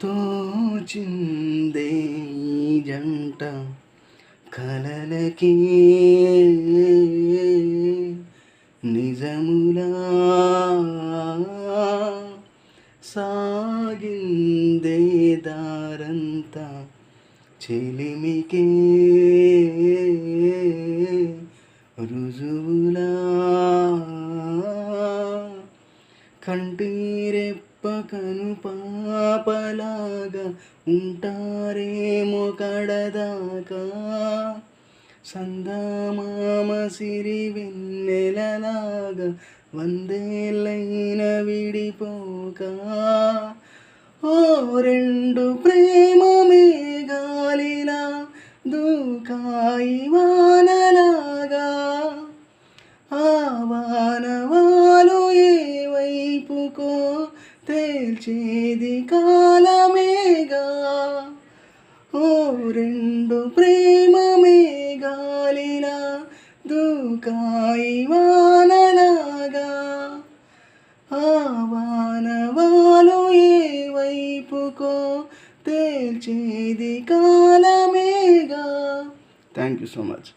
తోచిందే ఈ జంట కలలకి నిజములా సాగిందే దారంతా చెలిమికే రుజువులా కంటిరెప్ప కను పాపలాగా ఉంటారేమో కడదాకా సందమామ సిరి వెన్నెలలాగా వందేళ్ళైన విడిపోక ఓ రెండు ప్రేమ మేఘాలిలా దూకాయి వానలాగా ఆ వానవాలు ఏ వైపుకో తేల్చేది కాలమేగా ఓ రెండు ప్రేమ మేఘాలిలా దూకాయి వానలాగా ఆ వానవాలు ఏ వైపుకో తేల్చేది కాలమేగా. Thank you so much.